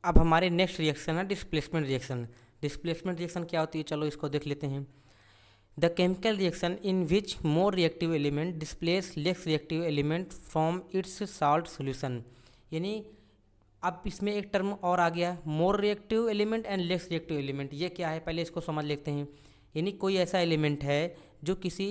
अब हमारे next reaction है डिस्प्लेसमेंट रिएक्शन। डिस्प्लेसमेंट रिएक्शन क्या होती है, चलो इसको देख लेते हैं। The chemical reaction in which more reactive element displace less reactive element from its salt solution. यानी अब इसमें एक टर्म और आ गया, more reactive element and less reactive element. ये क्या है, पहले इसको समझ लेते हैं। यानी कोई ऐसा एलिमेंट है जो किसी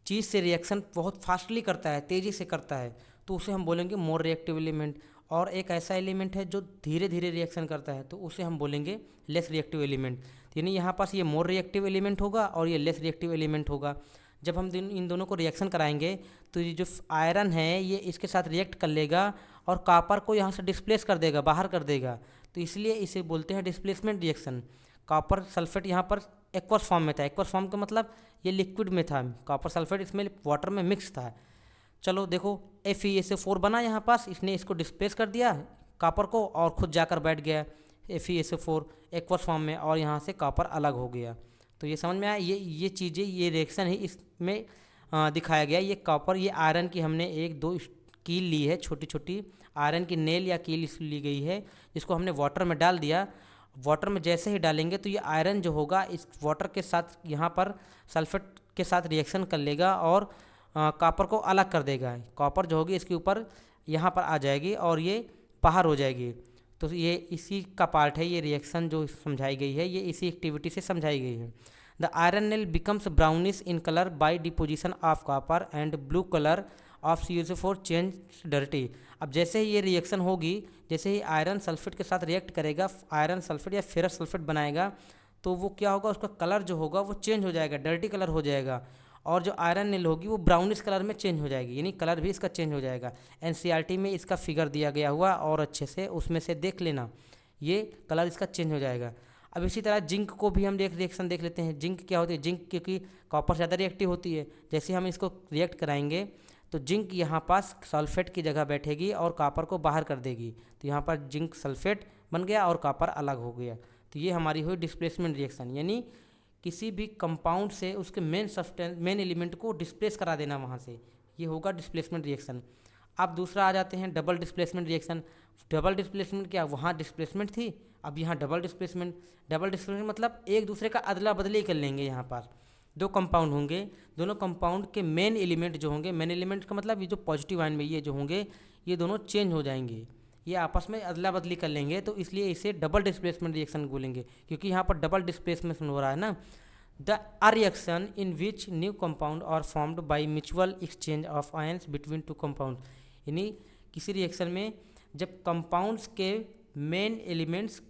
चीज़ से रिएक्शन बहुत फास्टली करता है, तेज़ी से करता है, तो उसे हम बोलेंगे मोर रिएक्टिव एलिमेंट। और एक ऐसा एलिमेंट है जो धीरे धीरे रिएक्शन करता है, तो उसे हम बोलेंगे लेस रिएक्टिव एलिमेंट। यानी यहाँ पास ये मोर रिएक्टिव एलिमेंट होगा और ये लेस रिएक्टिव एलिमेंट होगा। जब हम इन दोनों को रिएक्शन कराएंगे तो ये जो आयरन है ये इसके साथ रिएक्ट कर लेगा और कॉपर को यहाँ से डिस्प्लेस कर देगा, बाहर कर देगा, तो इसलिए इसे बोलते हैं डिस्प्लेसमेंट रिएक्शन। कॉपर सल्फेट यहाँ पर एक्वस फॉर्म में था, एक्वस फॉर्म का मतलब ये लिक्विड में था, कॉपर सल्फेट इसमें वाटर में मिक्स था। चलो देखो FeSO4 बना यहाँ पास, इसने इसको डिस्प्लेस कर दिया कॉपर को और खुद जाकर बैठ गया FeSO4 एक्वस फॉर्म में, और यहाँ से कॉपर अलग हो गया। तो ये समझ में आया, ये चीज़ें, ये रिएक्शन ही इसमें दिखाया गया। ये कॉपर, ये आयरन की हमने एक दो कील ली है, छोटी छोटी आयरन की नेल या कील ली गई है, जिसको हमने वाटर में डाल दिया। वाटर में जैसे ही डालेंगे तो ये आयरन जो होगा इस वाटर के साथ यहाँ पर सल्फेट के साथ रिएक्शन कर लेगा और कॉपर को अलग कर देगा। कॉपर जो होगी इसके ऊपर यहाँ पर आ जाएगी और ये बाहर हो जाएगी। तो ये इसी का पार्ट है, ये रिएक्शन जो समझाई गई है ये इसी एक्टिविटी से समझाई गई है। The iron nail becomes brownish in colour bye deposition of copper and blue colour of CuSO4 change dirty. अब जैसे ही ये रिएक्शन होगी, जैसे ही आयरन सल्फेट के साथ रिएक्ट करेगा, आयरन सल्फेट या फेरस सल्फेट बनाएगा, तो वो क्या होगा, उसका कलर जो होगा वो चेंज हो जाएगा, डर्टी कलर हो जाएगा। और जो आयरन नील होगी वो ब्राउनिश कलर में चेंज हो जाएगी, यानी कलर भी इसका चेंज हो जाएगा। NCERT में इसका फिगर दिया गया हुआ और अच्छे से उसमें से देख लेना, ये कलर इसका चेंज हो जाएगा। अब इसी तरह जिंक को भी हम रिएक्शन देख लेते हैं। जिंक क्या होती है, जिंक क्योंकि कॉपर ज़्यादा रिएक्टिव होती है, जैसे हम इसको रिएक्ट कराएंगे तो जिंक यहाँ पास सल्फेट की जगह बैठेगी और कॉपर को बाहर कर देगी, तो यहाँ पर जिंक सल्फेट बन गया और कॉपर अलग हो गया। तो ये हमारी हुई डिस्प्लेसमेंट रिएक्शन, यानी किसी भी कंपाउंड से उसके मेन एलिमेंट को डिस्प्लेस करा देना वहाँ से, ये होगा डिस्प्लेसमेंट रिएक्शन। अब दूसरा आ जाते हैं double displacement reaction. Double displacement क्या, वहाँ डिस्प्लेसमेंट थी, अब यहाँ डबल डिस्प्लेसमेंट। डबल डिस्प्लेसमेंट मतलब एक दूसरे का अदला बदली कर लेंगे। यहाँ पर दो कंपाउंड होंगे, दोनों कंपाउंड के मेन एलिमेंट जो होंगे, मेन एलिमेंट का मतलब ये जो पॉजिटिव आयन में ये जो होंगे ये दोनों चेंज हो जाएंगे, ये आपस में अदला बदली कर लेंगे, तो इसलिए इसे डबल डिस्प्लेसमेंट रिएक्शन बोलेंगे, क्योंकि यहाँ पर डबल डिस्प्लेसमेंट हो रहा है ना। The a reaction in which new compound are formed by mutual exchange of ions between two compound. यानी किसी रिएक्शन में जब कंपाउंड्स के मेन एलिमेंट्स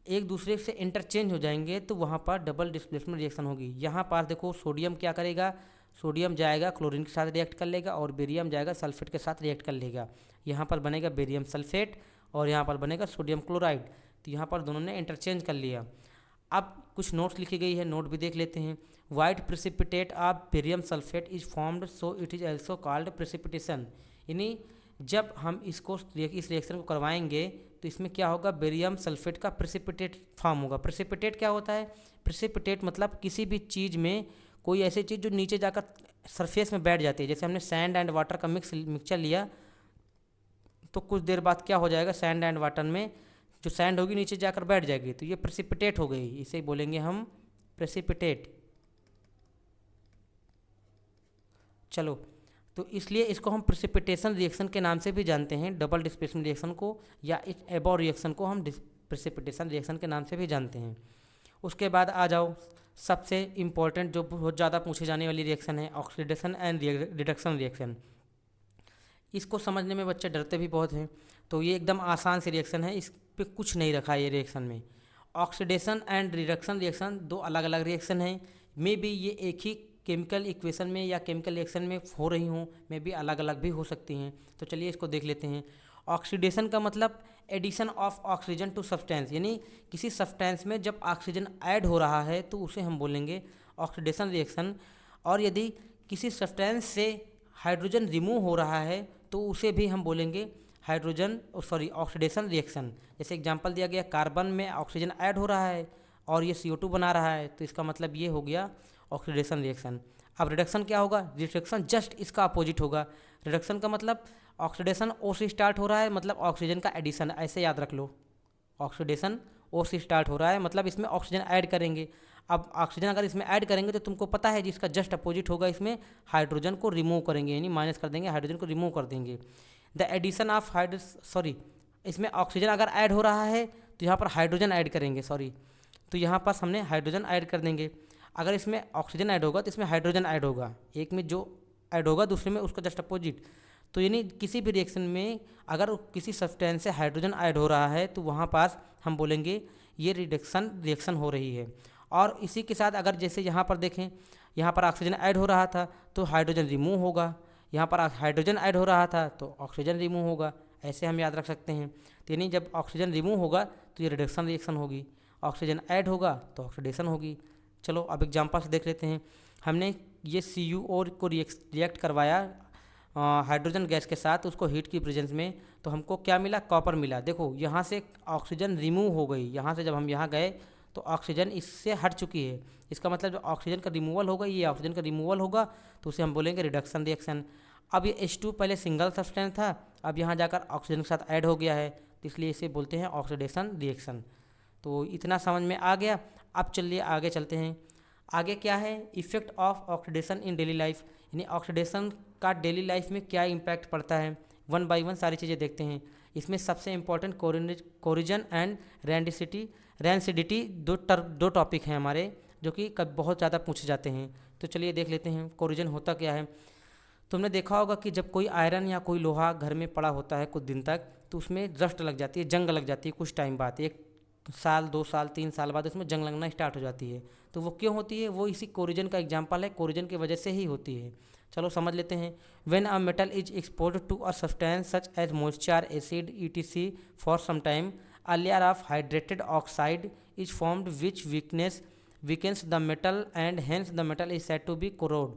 एक दूसरे से इंटरचेंज हो जाएंगे तो वहाँ पर डबल डिस्प्लेसमेंट रिएक्शन होगी। यहाँ पर देखो सोडियम क्या करेगा, सोडियम जाएगा क्लोरीन के साथ रिएक्ट कर लेगा और बेरियम जाएगा सल्फेट के साथ रिएक्ट कर लेगा। यहाँ पर बनेगा बेरियम सल्फेट और यहाँ पर बनेगा सोडियम क्लोराइड। तो यहाँ पर दोनों ने इंटरचेंज कर लिया। अब कुछ नोट्स लिखी गई है, नोट भी देख लेते हैं। White precipitate of barium sulphate is formed so it is also called precipitation. यानी जब हम इस रिएक्शन को करवाएंगे तो इसमें क्या होगा, बेरियम सल्फेट का प्रेसिपिटेट फॉर्म होगा। प्रेसिपिटेट क्या होता है, प्रेसिपिटेट मतलब किसी भी चीज़ में कोई ऐसी चीज़ जो नीचे जाकर सरफेस में बैठ जाती है। जैसे हमने सैंड एंड वाटर का मिक्सचर लिया तो कुछ देर बाद क्या हो जाएगा, सैंड एंड वाटर में जो सैंड होगी नीचे जाकर बैठ जाएगी, तो ये प्रेसिपिटेट हो गई, इसे बोलेंगे हम प्रेसिपिटेट। चलो, तो इसलिए इसको हम प्रेसिपिटेशन रिएक्शन के नाम से भी जानते हैं, डबल डिस्प्लेसमेंट रिएक्शन को, या इस एबॉव रिएक्शन को हम प्रेसिपिटेशन रिएक्शन के नाम से भी जानते हैं। उसके बाद आ जाओ सबसे इम्पोर्टेंट जो बहुत ज़्यादा पूछे जाने वाली रिएक्शन है, ऑक्सीडेशन एंड रिडक्शन रिएक्शन। इसको समझने में बच्चे डरते भी बहुत हैं, तो ये एकदम आसान सी रिएक्शन है, इस पे कुछ नहीं रखा है ये रिएक्शन में। ऑक्सीडेशन एंड रिडक्शन रिएक्शन दो अलग अलग रिएक्शन हैं, मे बी ये एक ही केमिकल इक्वेशन में या केमिकल रिएक्शन में हो रही हूँ, मे बी अलग अलग भी हो सकती हैं। तो चलिए इसको देख लेते हैं। ऑक्सीडेशन का मतलब addition of oxygen to substance, यानी किसी सब्सटेंस में जब ऑक्सीजन ऐड हो रहा है तो उसे हम बोलेंगे ऑक्सीडेशन रिएक्शन। और यदि किसी सब्सटेंस से हाइड्रोजन रिमूव हो रहा है तो उसे भी हम बोलेंगे ऑक्सीडेशन रिएक्शन। जैसे एग्जांपल दिया गया, कार्बन में ऑक्सीजन ऐड हो रहा है और ये CO2 बना रहा है, तो इसका मतलब ये हो गया ऑक्सीडेशन रिएक्शन। अब रिडक्शन क्या होगा, रिडक्शन जस्ट इसका अपोजिट होगा। रिडक्शन का मतलब ऑक्सीडेशन O से स्टार्ट हो रहा है, मतलब ऑक्सीजन का एडिशन, ऐसे याद रख लो। ऑक्सीडेशन ओ से स्टार्ट हो रहा है, मतलब इसमें ऑक्सीजन ऐड करेंगे। अब ऑक्सीजन अगर इसमें ऐड करेंगे तो तुमको पता है जिसका जस्ट अपोजिट होगा, इसमें हाइड्रोजन को रिमूव करेंगे, यानी माइनस कर देंगे, हाइड्रोजन को रिमूव कर देंगे। द एडिशन ऑफ इसमें ऑक्सीजन अगर ऐड हो रहा है तो यहाँ पर हाइड्रोजन ऐड करेंगे, तो यहाँ पास हमने हाइड्रोजन ऐड कर देंगे। अगर इसमें ऑक्सीजन ऐड होगा तो इसमें हाइड्रोजन ऐड होगा, एक में जो ऐड होगा दूसरे में उसका जस्ट अपोजिट। तो यानी किसी भी रिएक्शन में अगर किसी सब्सटेंस से हाइड्रोजन ऐड हो रहा है तो वहाँ पास हम बोलेंगे ये रिएक्शन हो रही है। और इसी के साथ अगर जैसे यहाँ पर देखें, यहाँ पर ऑक्सीजन ऐड हो रहा था तो हाइड्रोजन रिमूव होगा, यहाँ पर हाइड्रोजन ऐड हो रहा था तो ऑक्सीजन रिमूव होगा, ऐसे हम याद रख सकते हैं। तो यानी जब ऑक्सीजन रिमूव होगा तो ये रिडक्शन रिएक्शन होगी, ऑक्सीजन ऐड होगा तो ऑक्सीडेशन होगी। चलो अब एग्जांपल से देख लेते हैं। हमने ये CuO को रिएक्ट करवाया हाइड्रोजन गैस के साथ, उसको हीट की प्रेजेंस में, तो हमको क्या मिला, कॉपर मिला। देखो यहाँ से ऑक्सीजन रिमूव हो गई, यहाँ से जब हम यहाँ गए तो ऑक्सीजन इससे हट चुकी है, इसका मतलब जो ऑक्सीजन का रिमूवल होगा, ये ऑक्सीजन का रिमूवल होगा तो उसे हम बोलेंगे रिडक्शन रिएक्शन। अब ये H2 पहले सिंगल सब्सटेंस था, अब यहाँ जाकर ऑक्सीजन के साथ ऐड हो गया है, तो इसलिए इसे बोलते हैं ऑक्सीडेशन रिएक्शन। तो इतना समझ में आ गया। अब चलिए आगे चलते हैं। आगे क्या है, effect of oxidation in daily life, यानी ऑक्सीडेशन का डेली लाइफ में क्या इम्पैक्ट पड़ता है। वन बाय वन सारी चीज़ें देखते हैं। इसमें सबसे इंपॉर्टेंट कोरिजन एंड रैंसिडिटी दो टॉपिक हैं हमारे, जो कि बहुत ज़्यादा पूछे जाते हैं। तो चलिए देख लेते हैं कोरिजन होता क्या है। तुमने देखा होगा कि जब कोई आयरन या कोई लोहा घर में पड़ा होता है कुछ दिन तक, तो उसमें रस्ट लग जाती है, जंग लग जाती है कुछ टाइम बाद, 1 साल 2 साल 3 साल बाद उसमें जंग लगना स्टार्ट हो जाती है। तो वो क्यों होती है, वो इसी कोरिजन का एग्जाम्पल है, कोरिजन की वजह से ही होती है। चलो समझ लेते हैं। When a metal is exposed to a substance such as moisture, acid, etc for some time, a layer of hydrated oxide is formed which weakens the metal and hence the metal is said to be corrode।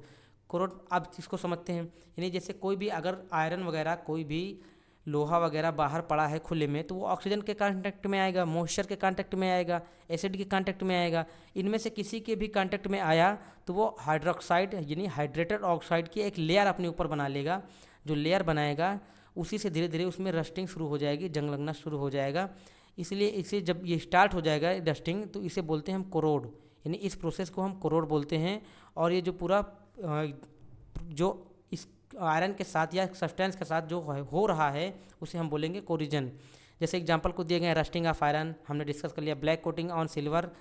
अब इसको समझते हैं। यानी जैसे कोई भी अगर iron वगैरह कोई भी लोहा वगैरह बाहर पड़ा है खुले में, तो वो ऑक्सीजन के कांटेक्ट में आएगा, मॉइस्चर के कांटेक्ट में आएगा, एसिड के कांटेक्ट में आएगा। इनमें से किसी के भी कांटेक्ट में आया तो वो हाइड्रोक्साइड यानी हाइड्रेटेड ऑक्साइड की एक लेयर अपने ऊपर बना लेगा। जो लेयर बनाएगा उसी से धीरे धीरे उसमें रस्टिंग शुरू हो जाएगी, जंग लगना शुरू हो जाएगा। इसलिए इसे जब ये स्टार्ट हो जाएगा डस्टिंग, तो इसे बोलते हैं हम कोरोड, यानी इस प्रोसेस को हम कोरोड बोलते हैं। और ये जो पूरा जो इस आयरन के साथ या सब्सटेंस के साथ जो हो रहा है उसे हम बोलेंगे कोरिजन। जैसे एग्जांपल को दिए गए हैं, रस्टिंग ऑफ आयरन हमने डिस्कस कर लिया, black coating on silver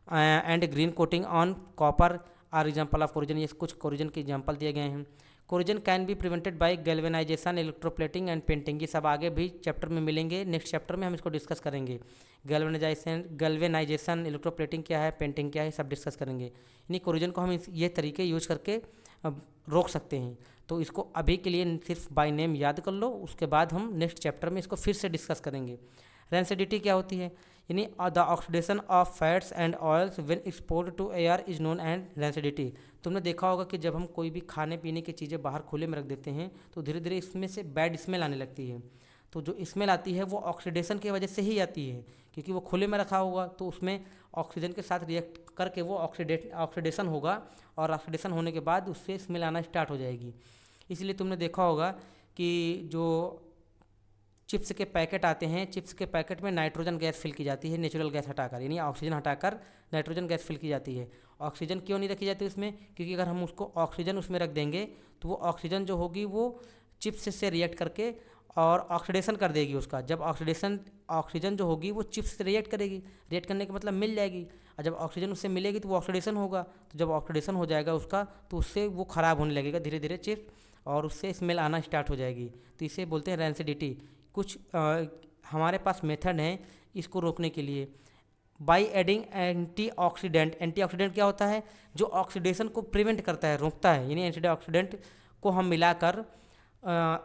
and green coating on copper are example of corrosion. ये कुछ कोरिजन के एग्जांपल दिए गए हैं। Corrosion can be prevented by galvanization, electroplating and painting. ये सब आगे भी चैप्टर में मिलेंगे, नेक्स्ट चैप्टर में हम इसको डिस्कस करेंगे। गैल्वेनाइजेशन, इलेक्ट्रोप्लेटिंग क्या है, पेंटिंग क्या है, सब डिस्कस करेंगे। यानी कोरिजन को हम ये तरीके यूज करके रोक सकते हैं। तो इसको अभी के लिए सिर्फ बाय नेम याद कर लो, उसके बाद हम नेक्स्ट चैप्टर में इसको फिर से डिस्कस करेंगे। रैंसिडिटी क्या होती है, यानी the oxidation of fats and oils when exposed to air is known and rancidity. तुमने देखा होगा कि जब हम कोई भी खाने पीने की चीज़ें बाहर खुले में रख देते हैं तो धीरे धीरे इसमें से बैड स्मेल आने लगती है। तो जो स्मेल आती है वो ऑक्सीडेशन की वजह से ही आती है, क्योंकि वो खुले में रखा होगा तो उसमें ऑक्सीजन के साथ रिएक्ट करके वो ऑक्सीडेशन होगा, और ऑक्सीडेशन होने के बाद उससे स्मेल आना स्टार्ट हो जाएगी। इसलिए तुमने देखा होगा कि जो चिप्स के पैकेट आते हैं, चिप्स के पैकेट में नाइट्रोजन गैस फिल की जाती है, नेचुरल गैस हटाकर, यानी ऑक्सीजन हटाकर नाइट्रोजन गैस फिल की जाती है। ऑक्सीजन क्यों नहीं रखी जाती उसमें, क्योंकि अगर हम उसको ऑक्सीजन उसमें रख देंगे तो वो ऑक्सीजन जो होगी वो चिप्स से रिएक्ट करके और ऑक्सीडेशन कर देगी उसका। जब ऑक्सीजन जो होगी वो चिप्स से रिएक्ट करेगी, रिएक्ट करने का मतलब मिल जाएगी, और जब ऑक्सीजन उससे मिलेगी तो वो ऑक्सीडेशन होगा। तो जब ऑक्सीडेशन हो जाएगा उसका तो उससे वो ख़राब होने लगेगा धीरे धीरे चिप्स, और उससे स्मेल आना स्टार्ट हो जाएगी। तो इसे बोलते हैं रैंसिडिटी। कुछ हमारे पास मेथड हैं इसको रोकने के लिए। By adding antioxidant. एंटीऑक्सीडेंट क्या होता है, जो ऑक्सीडेशन को प्रिवेंट करता है, रोकता है, यानी एंटीऑक्सीडेंट को हम मिलाकर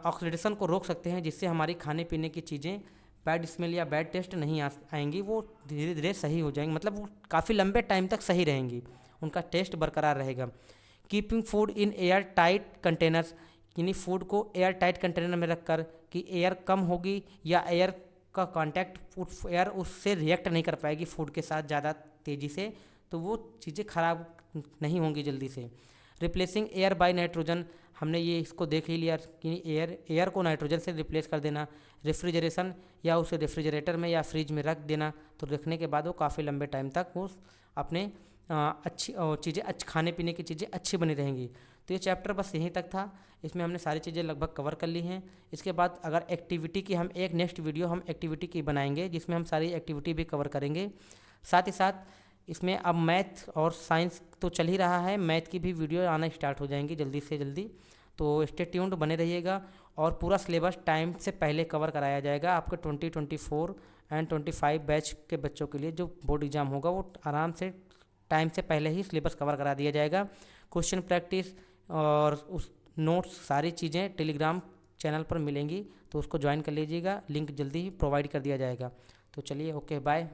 ऑक्सीडेशन को रोक सकते हैं, जिससे हमारी खाने पीने की चीज़ें बैड स्मेल या बैड टेस्ट नहीं आएंगी, वो धीरे धीरे सही हो जाएंगी, मतलब वो काफ़ी लंबे टाइम तक सही रहेंगी, उनका टेस्ट बरकरार रहेगा। Keeping food in air tight containers, यानी फूड को एयर टाइट कंटेनर में रखकर कि एयर कम होगी या एयर का कांटेक्ट एयर उससे रिएक्ट नहीं कर पाएगी फूड के साथ ज़्यादा तेज़ी से, तो वो चीज़ें ख़राब नहीं होंगी जल्दी से। रिप्लेसिंग एयर बाय नाइट्रोजन, हमने ये इसको देख ही लिया कि एयर को नाइट्रोजन से रिप्लेस कर देना, रेफ्रिजरेशन या उसे रेफ्रिजरेटर में या फ्रिज में रख देना, तो रखने के बाद वो काफ़ी लंबे टाइम तक वो अपने अच्छी चीज़ें खाने पीने की चीज़ें अच्छी बनी रहेंगी। तो ये चैप्टर बस यहीं तक था, इसमें हमने सारी चीज़ें लगभग कवर कर ली हैं। इसके बाद अगर एक्टिविटी की हम एक नेक्स्ट वीडियो हम एक्टिविटी की बनाएंगे जिसमें हम सारी एक्टिविटी भी कवर करेंगे। साथ ही साथ इसमें अब मैथ और साइंस तो चल ही रहा है, मैथ की भी वीडियो आना स्टार्ट हो जाएंगी जल्दी से जल्दी, तो स्टे ट्यून्ड बने रहिएगा। और पूरा सिलेबस टाइम से पहले कवर कराया जाएगा आपके 2024 एंड 25 बैच के बच्चों के लिए। जो बोर्ड एग्ज़ाम होगा वो आराम से टाइम से पहले ही सिलेबस कवर करा दिया जाएगा। क्वेश्चन प्रैक्टिस और उस नोट्स सारी चीज़ें टेलीग्राम चैनल पर मिलेंगी, तो उसको ज्वाइन कर लीजिएगा, लिंक जल्दी ही प्रोवाइड कर दिया जाएगा। तो चलिए, ओके, बाय।